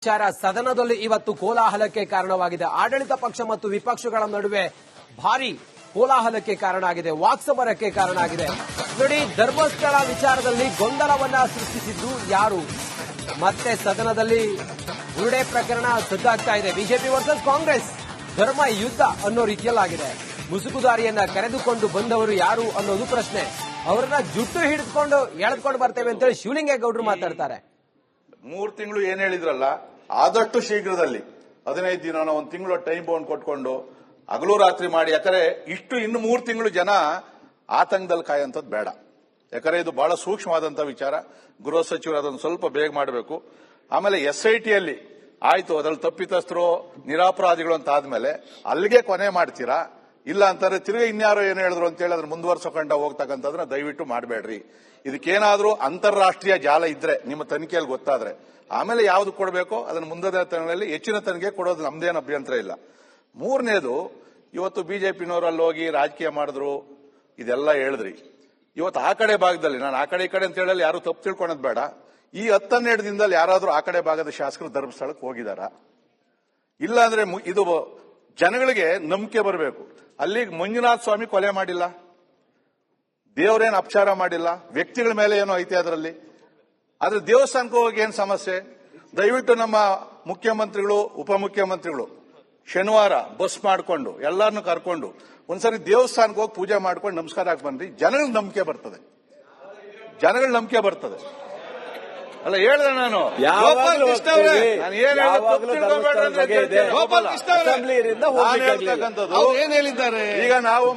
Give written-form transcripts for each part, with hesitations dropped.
ವಿಚಾರ ಸದನದಲ್ಲಿ ಇವತ್ತು ಕೋಲಾಹಲಕ್ಕೆ ಕಾರಣವಾಗಿದೆ. ಆಡಳಿತ ಪಕ್ಷ ಮತ್ತು ವಿಪಕ್ಷಗಳ ನಡುವೆ ಭಾರಿ ಕೋಲಾಹಲಕ್ಕೆ ಕಾರಣ ಆಗಿದೆ, ವಾಕ್ಸಮರಕ್ಕೆ ಕಾರಣ ಆಗಿದೆ. ನೋಡಿ, ಧರ್ಮಸ್ಥಳ ವಿಚಾರದಲ್ಲಿ ಗೊಂದಲವನ್ನ ಸೃಷ್ಟಿಸಿದ್ದು ಯಾರು? ಮತ್ತೆ ಸದನದಲ್ಲಿ ಬುರುಡೆ ಪ್ರಕರಣ ಸದ್ದಾಗ್ತಾ ಇದೆ. ಬಿಜೆಪಿ ವರ್ಸಸ್ ಕಾಂಗ್ರೆಸ್ ಧರ್ಮ ಯುದ್ಧ ಅನ್ನೋ ರೀತಿಯಲ್ಲಾಗಿದೆ. ಮುಸುಕುದಾರಿಯನ್ನ ಕರೆದುಕೊಂಡು ಬಂದವರು ಯಾರು ಅನ್ನೋದು ಪ್ರಶ್ನೆ. ಅವರನ್ನ ಜುಟ್ಟು ಹಿಡಿದುಕೊಂಡು ಎಳೆದುಕೊಂಡು ಬರ್ತೇವೆ ಅಂತೇಳಿ ಶಿವಲಿಂಗೇಗೌಡರು ಮಾತಾಡ್ತಾರೆ. 3 ತಿಂಗಳು ಏನ್ ಹೇಳಿದ್ರಲ್ಲ, ಆದಷ್ಟು ಶೀಘ್ರದಲ್ಲಿ 15 ದಿನ ಒಂದು ತಿಂಗಳು ಟೈಮ್ ಬೌಂಡ್ ಕೊಟ್ಕೊಂಡು ಹಗಲು ರಾತ್ರಿ ಮಾಡಿ. ಯಾಕಂದ್ರೆ ಇನ್ನು 3 ತಿಂಗಳು ಜನ ಆತಂಕದಲ್ಲಿ ಕಾಯಂತದ್ದು ಬೇಡ. ಯಾಕಂದ್ರೆ ಇದು ಬಹಳ ಸೂಕ್ಷ್ಮವಾದಂತ ವಿಚಾರ. ಗೃಹ ಸಚಿವರು ಅದನ್ನು ಸ್ವಲ್ಪ ಬೇಗ ಮಾಡಬೇಕು. ಆಮೇಲೆ SITಯಲ್ಲಿ ಆಯ್ತು, ಅದ್ರಲ್ಲಿ ತಪ್ಪಿತಸ್ಥರು ನಿರಾಪರಾಧಿಗಳು ಅಂತ ಆದ್ಮೇಲೆ ಅಲ್ಲಿಗೆ ಕೊನೆ ಮಾಡ್ತೀರಾ? ಇಲ್ಲ ಅಂತಾರೆ ತಿರುಗಿ ಇನ್ಯಾರೋ ಏನು ಹೇಳಿದ್ರು ಅಂತ ಹೇಳಿ ಅದನ್ನ ಮುಂದುವರ್ಸಕೊಂಡ ಹೋಗ್ತಕ್ಕಂಥದನ್ನ ದಯವಿಟ್ಟು ಮಾಡಬೇಡ್ರಿ. ಇದಕ್ಕೇನಾದ್ರೂ ಅಂತಾರಾಷ್ಟ್ರೀಯ ಜಾಲ ಇದ್ರೆ ನಿಮ್ಮ ತನಿಖೆಯಲ್ಲಿ ಗೊತ್ತಾದ್ರೆ ಆಮೇಲೆ ಯಾವ್ದು ಕೊಡಬೇಕೋ ಅದನ್ನ ಮುಂದಿನ ದಿನಗಳಲ್ಲಿ ಹೆಚ್ಚಿನ ತನಿಖೆ ಕೊಡೋದು ನಮ್ದೇನು ಅಭ್ಯಂತರ ಇಲ್ಲ. 3ನೇದು, ಇವತ್ತು ಬಿಜೆಪಿನವರು ಅಲ್ಲಿ ಹೋಗಿ ರಾಜಕೀಯ ಮಾಡಿದ್ರು, ಇದೆಲ್ಲ ಹೇಳಿದ್ರಿ. ಇವತ್ತು ಆ ಕಡೆ ಭಾಗದಲ್ಲಿ, ನಾನು ಆ ಕಡೆ ಈ ಕಡೆ ಅಂತ ಹೇಳಲಿ ಯಾರು ತಪ್ಪು ತಿಳ್ಕೊಳೋದು ಬೇಡ, ಈ 10-12 ದಿನದಲ್ಲಿ ಯಾರಾದ್ರೂ ಆ ಕಡೆ ಭಾಗದ ಶಾಸಕರು ಧರ್ಮಸ್ಥಳಕ್ಕೆ ಹೋಗಿದಾರ? ಇಲ್ಲ ಅಂದ್ರೆ ಇದು ಜನಗಳಿಗೆ ನಂಬಿಕೆ ಬರಬೇಕು. ಅಲ್ಲಿ ಮಂಜುನಾಥ ಸ್ವಾಮಿ ಕೊಲೆ ಮಾಡಿಲ್ಲ, ದೇವರೇನು ಅಪಚಾರ ಮಾಡಿಲ್ಲ, ವ್ಯಕ್ತಿಗಳ ಮೇಲೆ ಏನೋ ಐತೆ ಅದರಲ್ಲಿ. ಆದ್ರೆ ದೇವಸ್ಥಾನಕ್ಕೆ ಹೋಗಿ ಏನ್ ಸಮಸ್ಯೆ? ದಯವಿಟ್ಟು ನಮ್ಮ ಮುಖ್ಯಮಂತ್ರಿಗಳು ಉಪಮುಖ್ಯಮಂತ್ರಿಗಳು ಶನಿವಾರ ಬಸ್ ಮಾಡಿಕೊಂಡು ಎಲ್ಲರನ್ನು ಕರ್ಕೊಂಡು ಒಂದ್ಸರಿ ದೇವಸ್ಥಾನಕ್ಕೆ ಹೋಗಿ ಪೂಜೆ ಮಾಡ್ಕೊಂಡು ನಮಸ್ಕಾರ ಹಾಕಿ ಬನ್ರಿ. ಜನಗಳ ನಂಬಿಕೆ ಬರ್ತದೆ, ಜನಗಳ ನಂಬಿಕೆ ಬರ್ತದೆ. ಅಲ್ಲ ಹೇಳಿದೆ ನಾನು, ಏನ್ ಹೇಳಿದ್ದಾರೆ ಈಗ ನಾವು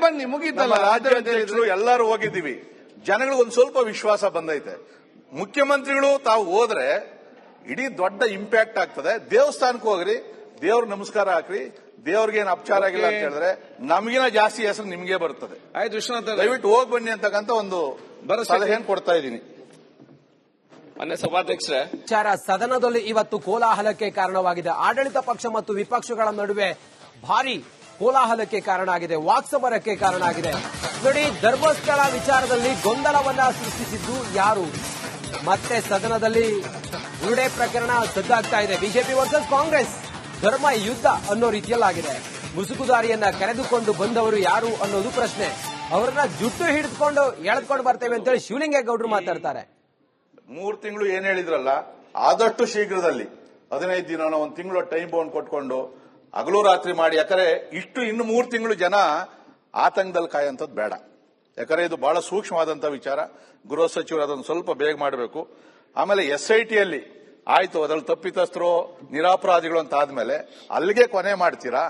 ಬನ್ನಿ ಮುಗಿದ್ದಲ್ಲ, ರಾಜ್ಯಾಧ್ಯಕ್ಷರು ಎಲ್ಲರೂ ಹೋಗಿದ್ದೀವಿ. ಜನಗಳಿಗೆ ಒಂದ್ ಸ್ವಲ್ಪ ವಿಶ್ವಾಸ ಬಂದೈತೆ. ಮುಖ್ಯಮಂತ್ರಿಗಳು ತಾವು ಹೋದ್ರೆ ಇಡೀ ದೊಡ್ಡ ಇಂಪ್ಯಾಕ್ಟ್ ಆಗ್ತದೆ. ದೇವಸ್ಥಾನಕ್ಕೆ ಹೋಗ್ರಿ, ದೇವ್ರ ನಮಸ್ಕಾರ ಹಾಕ್ರಿ, ದೇವ್ರಿಗೇನು ಅಪಚಾರ ಆಗಿಲ್ಲ ಅಂತ ಹೇಳಿದ್ರೆ ನಮಗಿನ ಜಾಸ್ತಿ ಹೆಸರು ನಿಮ್ಗೆ ಬರ್ತದೆ. ಆಯ್ತು ವಿಶ್ವನಾಥ್, ದಯವಿಟ್ಟು ಹೋಗಿ ಬನ್ನಿ ಅಂತಕ್ಕಂಥ ಒಂದು ಸಲಹೆಯನ್ನು ಕೊಡ್ತಾ ಇದ್ದೀನಿ. ಸಭಾಧ್ಯಕ್ಷರೇ, ವಿಚಾರ ಸದನದಲ್ಲಿ ಇವತ್ತು ಕೋಲಾಹಲಕ್ಕೆ ಕಾರಣವಾಗಿದೆ. ಆಡಳಿತ ಪಕ್ಷ ಮತ್ತು ವಿಪಕ್ಷಗಳ ನಡುವೆ ಭಾರಿ ಕೋಲಾಹಲಕ್ಕೆ ಕಾರಣ ಆಗಿದೆ, ವಾಕ್ಸಮರಕ್ಕೆ ಕಾರಣ ಆಗಿದೆ. ನೋಡಿ, ಧರ್ಮಸ್ಥಳ ವಿಚಾರದಲ್ಲಿ ಗೊಂದಲವನ್ನ ಸೃಷ್ಟಿಸಿದ್ದು ಯಾರು? ಮತ್ತೆ ಸದನದಲ್ಲಿ ಬುರುಡೆ ಪ್ರಕರಣ ಸದ್ದಾಗ್ತಾ ಇದೆ. ಬಿಜೆಪಿ ವರ್ಸಸ್ ಕಾಂಗ್ರೆಸ್ ಧರ್ಮ ಯುದ್ಧ ಅನ್ನೋ ರೀತಿಯಲ್ಲಾಗಿದೆ. ಮುಸುಕುದಾರಿಯನ್ನ ಕರೆದುಕೊಂಡು ಬಂದವರು ಯಾರು ಅನ್ನೋದು ಪ್ರಶ್ನೆ. ಅವರನ್ನ ಜುಟ್ಟು ಹಿಡಿದುಕೊಂಡು ಎಳೆದುಕೊಂಡು ಬರ್ತೇವೆ ಅಂತೇಳಿ ಶಿವಲಿಂಗೇಗೌಡರು ಮಾತಾಡ್ತಾರೆ. 3 ತಿಂಗಳು ಏನ್ ಹೇಳಿದ್ರಲ್ಲ, ಆದಷ್ಟು ಶೀಘ್ರದಲ್ಲಿ 15 ದಿನ ಒಂದು ತಿಂಗಳು ಟೈಮ್ ಬೌಂಡ್ ಕೊಟ್ಕೊಂಡು ಹಗಲು ರಾತ್ರಿ ಮಾಡಿ. ಯಾಕಂದ್ರೆ ಇನ್ನು 3 ತಿಂಗಳು ಜನ ಆತಂಕದಲ್ಲಿ ಕಾಯಂತದ್ದು ಬೇಡ. ಯಾಕಂದ್ರೆ ಇದು ಬಹಳ ಸೂಕ್ಷ್ಮವಾದಂತ ವಿಚಾರ. ಗೃಹ ಸಚಿವರು ಅದನ್ನು ಸ್ವಲ್ಪ ಬೇಗ ಮಾಡಬೇಕು. ಆಮೇಲೆ SITಯಲ್ಲಿ ಆಯ್ತು, ಅದ್ರಲ್ಲಿ ತಪ್ಪಿತಸ್ಥರು ನಿರಾಪರಾಧಿಗಳು ಅಂತ ಆದ್ಮೇಲೆ ಅಲ್ಲಿಗೆ ಕೊನೆ ಮಾಡ್ತೀರಾ?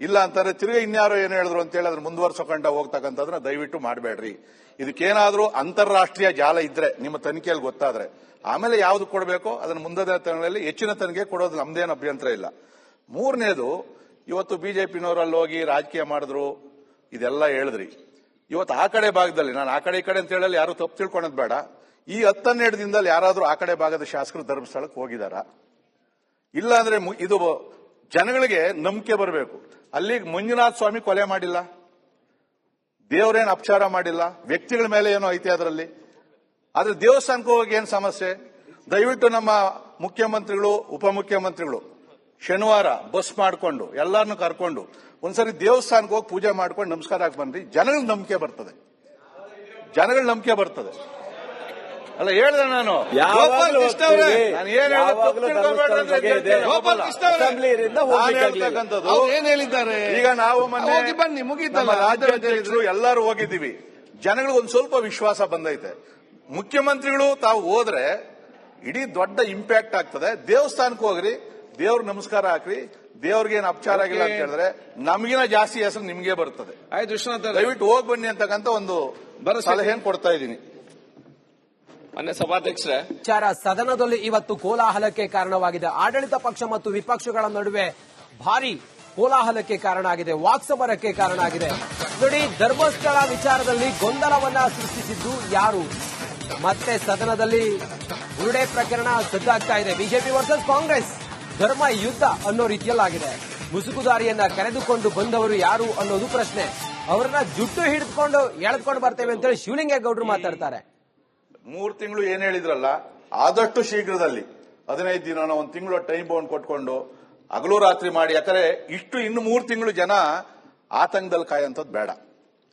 ಇಲ್ಲ ಅಂತಾರೆ ತಿರುಗಿ ಇನ್ಯಾರೋ ಏನು ಹೇಳಿದ್ರು ಅಂತ ಹೇಳಿ ಅದನ್ನ ಮುಂದುವರ್ಸಕೊಂಡ ಹೋಗ್ತಕ್ಕಂಥದನ್ನ ದಯವಿಟ್ಟು ಮಾಡಬೇಡ್ರಿ. ಇದಕ್ಕೇನಾದ್ರೂ ಅಂತಾರಾಷ್ಟ್ರೀಯ ಜಾಲ ಇದ್ರೆ ನಿಮ್ಮ ತನಿಖೆಯಲ್ಲಿ ಗೊತ್ತಾದ್ರೆ ಆಮೇಲೆ ಯಾವ್ದು ಕೊಡಬೇಕೋ ಅದನ್ನ ಮುಂದಿನ ದಿನಗಳಲ್ಲಿ ಹೆಚ್ಚಿನ ತನಿಖೆ ಕೊಡೋದು ನಮ್ದೇನು ಅಭ್ಯಂತರ ಇಲ್ಲ. 3ನೇದು, ಇವತ್ತು ಬಿಜೆಪಿನವರು ಅಲ್ಲಿ ಹೋಗಿ ರಾಜಕೀಯ ಮಾಡಿದ್ರು, ಇದೆಲ್ಲ ಹೇಳಿದ್ರಿ. ಇವತ್ತು ಆ ಕಡೆ ಭಾಗದಲ್ಲಿ, ನಾನು ಆ ಕಡೆ ಈ ಕಡೆ ಅಂತ ಹೇಳಲಿ ಯಾರು ತಪ್ಪು ತಿಳ್ಕೊಳೋದು ಬೇಡ, ಈ 10-12 ದಿನದಲ್ಲಿ ಯಾರಾದ್ರೂ ಆ ಕಡೆ ಭಾಗದ ಶಾಸಕರು ಧರ್ಮಸ್ಥಳಕ್ಕೆ ಹೋಗಿದಾರ? ಇಲ್ಲ ಅಂದ್ರೆ ಇದು ಜನಗಳಿಗೆ ನಂಬಿಕೆ ಬರಬೇಕು. ಅಲ್ಲಿ ಮಂಜುನಾಥ ಸ್ವಾಮಿ ಕೊಲೆ ಮಾಡಿಲ್ಲ, ದೇವರೇನು ಅಪಚಾರ ಮಾಡಿಲ್ಲ, ವ್ಯಕ್ತಿಗಳ ಮೇಲೆ ಏನೋ ಐತೆ ಅದರಲ್ಲಿ. ಆದ್ರೆ ದೇವಸ್ಥಾನಕ್ಕೆ ಹೋಗಿ ಏನ್ ಸಮಸ್ಯೆ? ದಯವಿಟ್ಟು ನಮ್ಮ ಮುಖ್ಯಮಂತ್ರಿಗಳು ಉಪಮುಖ್ಯಮಂತ್ರಿಗಳು ಶನಿವಾರ ಬಸ್ ಮಾಡಿಕೊಂಡು ಎಲ್ಲರನ್ನು ಕರ್ಕೊಂಡು ಒಂದ್ಸರಿ ದೇವಸ್ಥಾನಕ್ಕೆ ಹೋಗಿ ಪೂಜೆ ಮಾಡ್ಕೊಂಡು ನಮಸ್ಕಾರ ಹಾಕಿ ಬನ್ರಿ. ಜನಗಳ ನಂಬಿಕೆ ಬರ್ತದೆ, ಜನಗಳ ನಂಬಿಕೆ ಬರ್ತದೆ. ಅಲ್ಲ ಹೇಳಿದೆ ನಾನು, ಏನ್ ಹೇಳಿದ್ದಾರೆ ಈಗ ನಾವು ಬನ್ನಿ ಮುಗಿದ್ದಲ್ಲ, ರಾಜ್ಯಾಧ್ಯಕ್ಷರು ಎಲ್ಲರೂ ಹೋಗಿದ್ದೀವಿ. ಜನಗಳಿಗೆ ಒಂದ್ ಸ್ವಲ್ಪ ವಿಶ್ವಾಸ ಬಂದೈತೆ. ಮುಖ್ಯಮಂತ್ರಿಗಳು ತಾವು ಹೋದ್ರೆ ಇಡೀ ದೊಡ್ಡ ಇಂಪ್ಯಾಕ್ಟ್ ಆಗ್ತದೆ. ದೇವಸ್ಥಾನಕ್ಕೆ ಹೋಗ್ರಿ, ದೇವ್ರ ನಮಸ್ಕಾರ ಹಾಕ್ರಿ, ದೇವ್ರಿಗೇನು ಅಪಚಾರ ಆಗಿಲ್ಲ ಅಂತ ಹೇಳಿದ್ರೆ ನಮಗಿನ ಜಾಸ್ತಿ ಹೆಸರು ನಿಮ್ಗೆ ಬರ್ತದೆ. ಆಯ್ತು ವಿಶ್ವನಾಥ್, ದಯವಿಟ್ಟು ಹೋಗಿ ಬನ್ನಿ ಅಂತಕ್ಕಂಥ ಒಂದು ಸಲಹೆಯನ್ನು ಕೊಡ್ತಾ ಇದ್ದೀನಿ. ಸಭಾಧ್ಯಕ್ಷರೇ, ವಿಚಾರ ಸದನದಲ್ಲಿ ಇವತ್ತು ಕೋಲಾಹಲಕ್ಕೆ ಕಾರಣವಾಗಿದೆ. ಆಡಳಿತ ಪಕ್ಷ ಮತ್ತು ವಿಪಕ್ಷಗಳ ನಡುವೆ ಭಾರಿ ಕೋಲಾಹಲಕ್ಕೆ ಕಾರಣ ಆಗಿದೆ, ವಾಕ್ಸಮರಕ್ಕೆ ಕಾರಣ ಆಗಿದೆ. ನೋಡಿ, ಧರ್ಮಸ್ಥಳ ವಿಚಾರದಲ್ಲಿ ಗೊಂದಲವನ್ನ ಸೃಷ್ಟಿಸಿದ್ದು ಯಾರು? ಮತ್ತೆ ಸದನದಲ್ಲಿ ಬುರುಡೆ ಪ್ರಕರಣ ಸದ್ದಾಗ್ತಾ ಇದೆ. ಬಿಜೆಪಿ ವರ್ಸಸ್ ಕಾಂಗ್ರೆಸ್ ಧರ್ಮ ಯುದ್ಧ ಅನ್ನೋ ರೀತಿಯಲ್ಲಾಗಿದೆ. ಮುಸುಕುದಾರಿಯನ್ನ ಕರೆದುಕೊಂಡು ಬಂದವರು ಯಾರು ಅನ್ನೋದು ಪ್ರಶ್ನೆ. ಅವರನ್ನ ಜುಟ್ಟು ಹಿಡಿದುಕೊಂಡು ಎಳೆದುಕೊಂಡು ಬರ್ತೇವೆ ಅಂತೇಳಿ ಶಿವಲಿಂಗೇಗೌಡರು ಮಾತಾಡ್ತಾರೆ. 3 ತಿಂಗಳು ಏನ್ ಹೇಳಿದ್ರಲ್ಲ, ಆದಷ್ಟು ಶೀಘ್ರದಲ್ಲಿ 15 ದಿನ ಒಂದು ತಿಂಗಳು ಟೈಮ್ ಬೌಂಡ್ ಕೊಟ್ಕೊಂಡು ಹಗಲು ರಾತ್ರಿ ಮಾಡಿ, ಯಾಕಂದ್ರೆ ಇನ್ನು 3 ತಿಂಗಳು ಜನ ಆತಂಕದಲ್ಲಿ ಕಾಯಂತದ್ದು ಬೇಡ.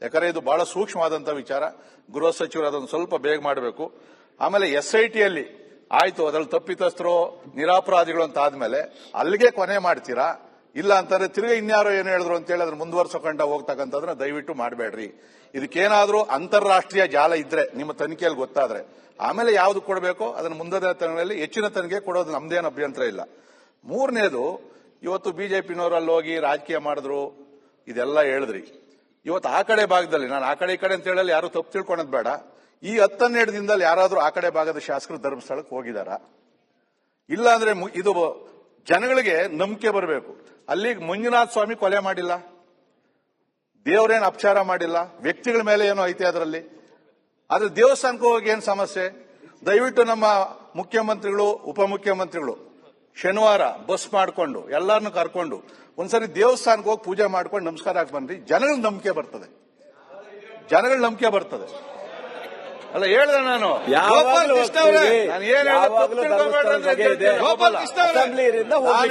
ಯಾಕಂದ್ರೆ ಇದು ಬಹಳ ಸೂಕ್ಷ್ಮವಾದಂತ ವಿಚಾರ. ಗೃಹ ಸಚಿವರು ಅದನ್ನು ಸ್ವಲ್ಪ ಬೇಗ ಮಾಡಬೇಕು. ಆಮೇಲೆ SITಯಲ್ಲಿ ಆಯ್ತು, ಅದ್ರಲ್ಲಿ ತಪ್ಪಿತಸ್ಥರು ನಿರಾಪರಾಧಿಗಳು ಅಂತ ಆದ್ಮೇಲೆ ಅಲ್ಲಿಗೆ ಕೊನೆ ಮಾಡ್ತೀರಾ, ಇಲ್ಲ ಅಂತಂದ್ರೆ ತಿರ್ಗಿ ಇನ್ಯಾರೋ ಏನು ಹೇಳಿದ್ರು ಅಂತ ಹೇಳಿ ಅದ್ರ ಮುಂದುವರ್ಸೋಕಂಡ ಹೋಗ್ತಕ್ಕಂಥದ್ರ ದಯವಿಟ್ಟು ಮಾಡಬೇಡ್ರಿ. ಇದಕ್ಕೇನಾದ್ರೂ ಅಂತಾರಾಷ್ಟ್ರೀಯ ಜಾಲ ಇದ್ರೆ ನಿಮ್ಮ ತನಿಖೆಯಲ್ಲಿ ಗೊತ್ತಾದ್ರೆ ಆಮೇಲೆ ಯಾವ್ದು ಕೊಡಬೇಕೋ ಅದನ್ನ ಮುಂದಿನ ದಿನಗಳಲ್ಲಿ ಹೆಚ್ಚಿನ ತನಿಖೆ ಕೊಡೋದು ನಮ್ದೇನು ಅಭ್ಯಂತರ ಇಲ್ಲ. ಮೂರನೇದು, ಇವತ್ತು ಬಿಜೆಪಿನವರು ಅಲ್ಲಿ ಹೋಗಿ ರಾಜಕೀಯ ಮಾಡಿದ್ರು, ಇದೆಲ್ಲ ಹೇಳಿದ್ರಿ. ಇವತ್ತು ಆ ಕಡೆ ಭಾಗದಲ್ಲಿ, ನಾನು ಆ ಕಡೆ ಈ ಕಡೆ ಅಂತ ಹೇಳಲಿ ಯಾರು ತಪ್ಪು ತಿಳ್ಕೊಳೋದು ಬೇಡ, ಈ 10-12 ದಿನದಲ್ಲಿ ಯಾರಾದ್ರೂ ಆ ಕಡೆ ಭಾಗದ ಶಾಸಕರು ಧರ್ಮಸ್ಥಳಕ್ಕೆ ಹೋಗಿದಾರ? ಇಲ್ಲ ಅಂದ್ರೆ ಇದು ಜನಗಳಿಗೆ ನಂಬಿಕೆ ಬರಬೇಕು. ಅಲ್ಲಿ ಮಂಜುನಾಥ ಸ್ವಾಮಿ ಕೊಲೆ ಮಾಡಿಲ್ಲ, ದೇವರೇನು ಅಪಚಾರ ಮಾಡಿಲ್ಲ, ವ್ಯಕ್ತಿಗಳ ಮೇಲೆ ಏನೋ ಐತೆ ಅದರಲ್ಲಿ. ಆದ್ರೆ ದೇವಸ್ಥಾನಕ್ಕೆ ಹೋಗಿ ಏನ್ ಸಮಸ್ಯೆ? ದಯವಿಟ್ಟು ನಮ್ಮ ಮುಖ್ಯಮಂತ್ರಿಗಳು, ಉಪಮುಖ್ಯಮಂತ್ರಿಗಳು ಶನಿವಾರ ಬಸ್ ಮಾಡ್ಕೊಂಡು ಎಲ್ಲಾರನ್ನು ಕರ್ಕೊಂಡು ಒಂದ್ಸರಿ ದೇವಸ್ಥಾನಕ್ಕೆ ಹೋಗಿ ಪೂಜೆ ಮಾಡ್ಕೊಂಡು ನಮಸ್ಕಾರ ಹಾಕಿ ಬನ್ರಿ. ಜನಗಳ ನಂಬಿಕೆ ಬರ್ತದೆ, ಜನಗಳ ನಂಬಿಕೆ ಬರ್ತದೆ. ಅಲ್ಲ ಹೇಳಿದೆ ನಾನು, ಗೋಪಾಲ್ ಕೃಷ್ಣ ಅವರೇ, ನಾನು ಏನ್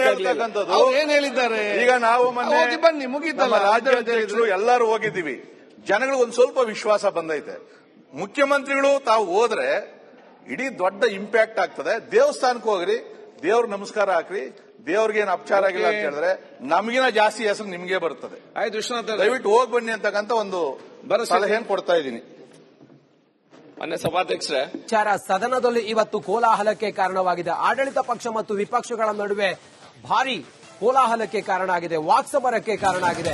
ಹೇಳ್ತಕ್ಕಂಥದ್ದು ಏನ್ ಹೇಳಿದ್ದಾರೆ? ಈಗ ನಾವು ಹೋಗಿ ಬನ್ನಿ, ಮುಗೀತಲ್ಲ. ರಾಜ್ಯಾಧ್ಯಕ್ಷರು ಎಲ್ಲರೂ ಹೋಗಿದ್ದೀವಿ, ಜನಗಳಿಗೆ ಒಂದ್ ಸ್ವಲ್ಪ ವಿಶ್ವಾಸ ಬಂದೈತೆ. ಮುಖ್ಯಮಂತ್ರಿಗಳು ತಾವು ಹೋದ್ರೆ ಇಡೀ ದೊಡ್ಡ ಇಂಪ್ಯಾಕ್ಟ್ ಆಗ್ತದೆ. ದೇವಸ್ಥಾನಕ್ಕೆ ಹೋಗ್ರಿ, ದೇವ್ರ ನಮಸ್ಕಾರ ಹಾಕ್ರಿ, ದೇವ್ರಿಗೇನು ಅಪಚಾರ ಆಗಿಲ್ಲ ಅಂತ ಹೇಳಿದ್ರೆ ನಮಗಿನ ಜಾಸ್ತಿ ಹೆಸರು ನಿಮ್ಗೆ ಬರ್ತದೆ. ಆಯ್ತು ವಿಶ್ವನಾಥ್, ದಯವಿಟ್ಟು ಹೋಗಿ ಬನ್ನಿ ಅಂತಕ್ಕಂಥ ಒಂದು ಸಲಹೆಯನ್ನು ಕೊಡ್ತಾ ಇದ್ದೀನಿ. ಮಾನ್ಯ ಸಭಾಧ್ಯಕ್ಷರೇ, ವಿಚಾರ ಸದನದಲ್ಲಿ ಇವತ್ತು ಕೋಲಾಹಲಕ್ಕೆ ಕಾರಣವಾಗಿದೆ. ಆಡಳಿತ ಪಕ್ಷ ಮತ್ತು ವಿಪಕ್ಷಗಳ ನಡುವೆ ಭಾರಿ ಕೋಲಾಹಲಕ್ಕೆ ಕಾರಣ ಆಗಿದೆ, ವಾಕ್ಸಮರಕ್ಕೆ ಕಾರಣ ಆಗಿದೆ.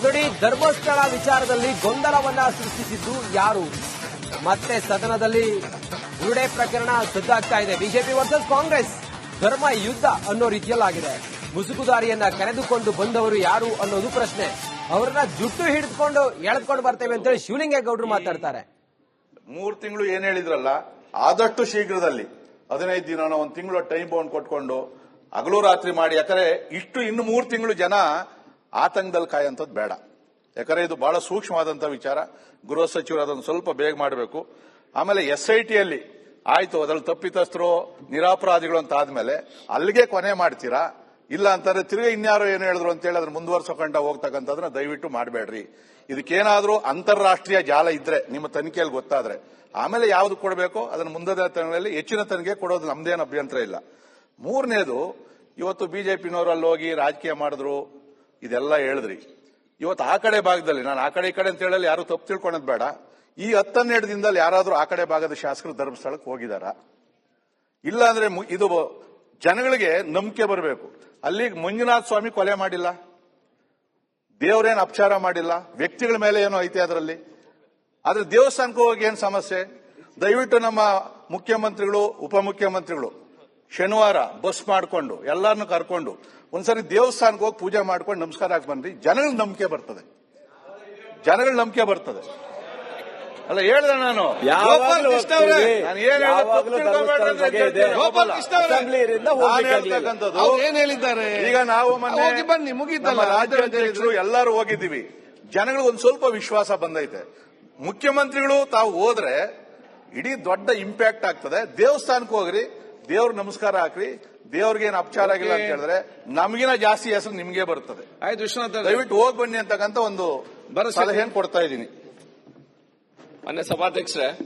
ನೋಡಿ, ಧರ್ಮಸ್ಥಳ ವಿಚಾರದಲ್ಲಿ ಗೊಂದಲವನ್ನ ಸೃಷ್ಟಿಸಿದ್ದು ಯಾರು? ಮತ್ತೆ ಸದನದಲ್ಲಿ ಬುರುಡೆ ಪ್ರಕರಣ ಸದ್ದಾಗ್ತಾ ಇದೆ. ಬಿಜೆಪಿ ವರ್ಸಸ್ ಕಾಂಗ್ರೆಸ್ ಧರ್ಮ ಯುದ್ಧ ಅನ್ನೋ ರೀತಿಯಲ್ಲಾಗಿದೆ. ಮುಸುಕುದಾರಿಯನ್ನ ಕರೆದುಕೊಂಡು ಬಂದವರು ಯಾರು ಅನ್ನೋದು ಪ್ರಶ್ನೆ. ಅವರನ್ನ ಜುಟ್ಟು ಹಿಡಿದುಕೊಂಡು ಎಳೆದುಕೊಂಡು ಬರ್ತೇವೆ ಅಂತೇಳಿ ಶಿವಲಿಂಗೇಗೌಡರು ಮಾತಾಡ್ತಾರೆ. 3 ತಿಂಗಳು ಏನ್ ಹೇಳಿದ್ರಲ್ಲ, ಆದಷ್ಟು ಶೀಘ್ರದಲ್ಲಿ 15 ದಿನ ಒಂದು ತಿಂಗಳು ಟೈಮ್ ಬೌಂಡ್ ಕೊಟ್ಕೊಂಡು ಹಗಲು ರಾತ್ರಿ ಮಾಡಿ, ಯಾಕಂದ್ರೆ ಇನ್ನು 3 ತಿಂಗಳು ಜನ ಆತಂಕದಲ್ಲಿ ಕಾಯಂತದ್ದು ಬೇಡ. ಯಾಕಂದ್ರೆ ಇದು ಬಹಳ ಸೂಕ್ಷ್ಮವಾದಂತ ವಿಚಾರ. ಗೃಹ ಸಚಿವರು ಅದನ್ನು ಸ್ವಲ್ಪ ಬೇಗ ಮಾಡಬೇಕು. ಆಮೇಲೆ SITಯಲ್ಲಿ ಆಯ್ತು, ಅದ್ರಲ್ಲಿ ತಪ್ಪಿತಸ್ಥರು ನಿರಾಪರಾಧಿಗಳು ಅಂತ ಆದ್ಮೇಲೆ ಅಲ್ಲಿಗೆ ಕೊನೆ ಮಾಡ್ತೀರಾ, ಇಲ್ಲ ಅಂತಂದ್ರೆ ತಿರ್ಗಿ ಇನ್ಯಾರೋ ಏನು ಹೇಳಿದ್ರು ಅಂತ ಹೇಳಿ ಅದ್ರ ಮುಂದುವರ್ಸೋಕಂಡ ಹೋಗ್ತಕ್ಕಂಥದ್ರ ದಯವಿಟ್ಟು ಮಾಡಬೇಡ್ರಿ. ಇದಕ್ಕೇನಾದ್ರೂ ಅಂತಾರಾಷ್ಟ್ರೀಯ ಜಾಲ ಇದ್ರೆ ನಿಮ್ಮ ತನಿಖೆಯಲ್ಲಿ ಗೊತ್ತಾದ್ರೆ ಆಮೇಲೆ ಯಾವ್ದು ಕೊಡಬೇಕೋ ಅದನ್ನ ಮುಂದಿನ ದಿನಗಳಲ್ಲಿ ಹೆಚ್ಚಿನ ತನಿಖೆ ಕೊಡೋದು ನಮ್ದೇನು ಅಭ್ಯಂತರ ಇಲ್ಲ. ಮೂರನೇದು, ಇವತ್ತು ಬಿಜೆಪಿನವರು ಅಲ್ಲಿ ಹೋಗಿ ರಾಜಕೀಯ ಮಾಡಿದ್ರು, ಇದೆಲ್ಲ ಹೇಳಿದ್ರಿ. ಇವತ್ತು ಆ ಕಡೆ ಭಾಗದಲ್ಲಿ, ನಾನು ಆ ಕಡೆ ಈ ಕಡೆ ಅಂತ ಹೇಳಲಿ ಯಾರು ತಪ್ಪು ತಿಳ್ಕೊಳೋದು ಬೇಡ, ಈ 10-12 ದಿನದಲ್ಲಿ ಯಾರಾದ್ರೂ ಆ ಕಡೆ ಭಾಗದ ಶಾಸಕರು ಧರ್ಮಸ್ಥಳಕ್ಕೆ ಹೋಗಿದಾರ? ಇಲ್ಲ ಅಂದ್ರೆ ಇದು ಜನಗಳಿಗೆ ನಂಬಿಕೆ ಬರಬೇಕು. ಅಲ್ಲಿ ಮಂಜುನಾಥ ಸ್ವಾಮಿ ಕೊಲೆ ಮಾಡಿಲ್ಲ, ದೇವರೇನು ಅಪಚಾರ ಮಾಡಿಲ್ಲ, ವ್ಯಕ್ತಿಗಳ ಮೇಲೆ ಏನೋ ಐತೆ ಅದರಲ್ಲಿ. ಆದ್ರೆ ದೇವಸ್ಥಾನಕ್ಕೆ ಹೋಗಿ ಏನ್ ಸಮಸ್ಯೆ? ದಯವಿಟ್ಟು ನಮ್ಮ ಮುಖ್ಯಮಂತ್ರಿಗಳು, ಉಪಮುಖ್ಯಮಂತ್ರಿಗಳು ಶನಿವಾರ ಬಸ್ ಮಾಡ್ಕೊಂಡು ಎಲ್ಲಾರನ್ನು ಕರ್ಕೊಂಡು ಒಂದ್ಸರಿ ದೇವಸ್ಥಾನಕ್ಕೆ ಹೋಗಿ ಪೂಜೆ ಮಾಡ್ಕೊಂಡು ನಮಸ್ಕಾರ ಹಾಕಿ ಬನ್ರಿ. ಜನಗಳ ನಂಬಿಕೆ ಬರ್ತದೆ, ಜನಗಳ ನಂಬಿಕೆ ಬರ್ತದೆ. ಅಲ್ಲ ಹೇಳಿದೆ ನಾನು, ಗೋಪಾಲ್ ಕೃಷ್ಣ ಅವರೇ, ನಾನು ಏನ್ ಹೇಳ್ತಕ್ಕಂಥದ್ದು ಏನ್ ಹೇಳಿದ್ದಾರೆ? ಈಗ ನಾವು ಹೋಗಿ ಬನ್ನಿ, ಮುಗೀತಲ್ಲ. ರಾಜ್ಯಾಧ್ಯಕ್ಷರು ಎಲ್ಲರೂ ಹೋಗಿದ್ದೀವಿ, ಜನಗಳಿಗೆ ಒಂದ್ ಸ್ವಲ್ಪ ವಿಶ್ವಾಸ ಬಂದೈತೆ. ಮುಖ್ಯಮಂತ್ರಿಗಳು ತಾವು ಹೋದ್ರೆ ಇಡೀ ದೊಡ್ಡ ಇಂಪ್ಯಾಕ್ಟ್ ಆಗ್ತದೆ. ದೇವಸ್ಥಾನಕ್ಕೆ ಹೋಗ್ರಿ, ದೇವ್ರ ನಮಸ್ಕಾರ ಹಾಕ್ರಿ, ದೇವ್ರಿಗೇನು ಅಪಚಾರ ಆಗಿಲ್ಲ ಅಂತ ಹೇಳಿದ್ರೆ ನಮಗಿನ ಜಾಸ್ತಿ ಹೆಸರು ನಿಮ್ಗೆ ಬರ್ತದೆ. ಆಯ್ತು ವಿಶ್ವನಾಥ್, ದಯವಿಟ್ಟು ಹೋಗಿ ಬನ್ನಿ ಅಂತಕ್ಕಂಥ ಒಂದು ಸಲಹೆಯನ್ನು ಕೊಡ್ತಾ ಇದ್ದೀನಿ. ಮಾನ್ಯ ಸಭಾಧ್ಯಕ್ಷರೇ,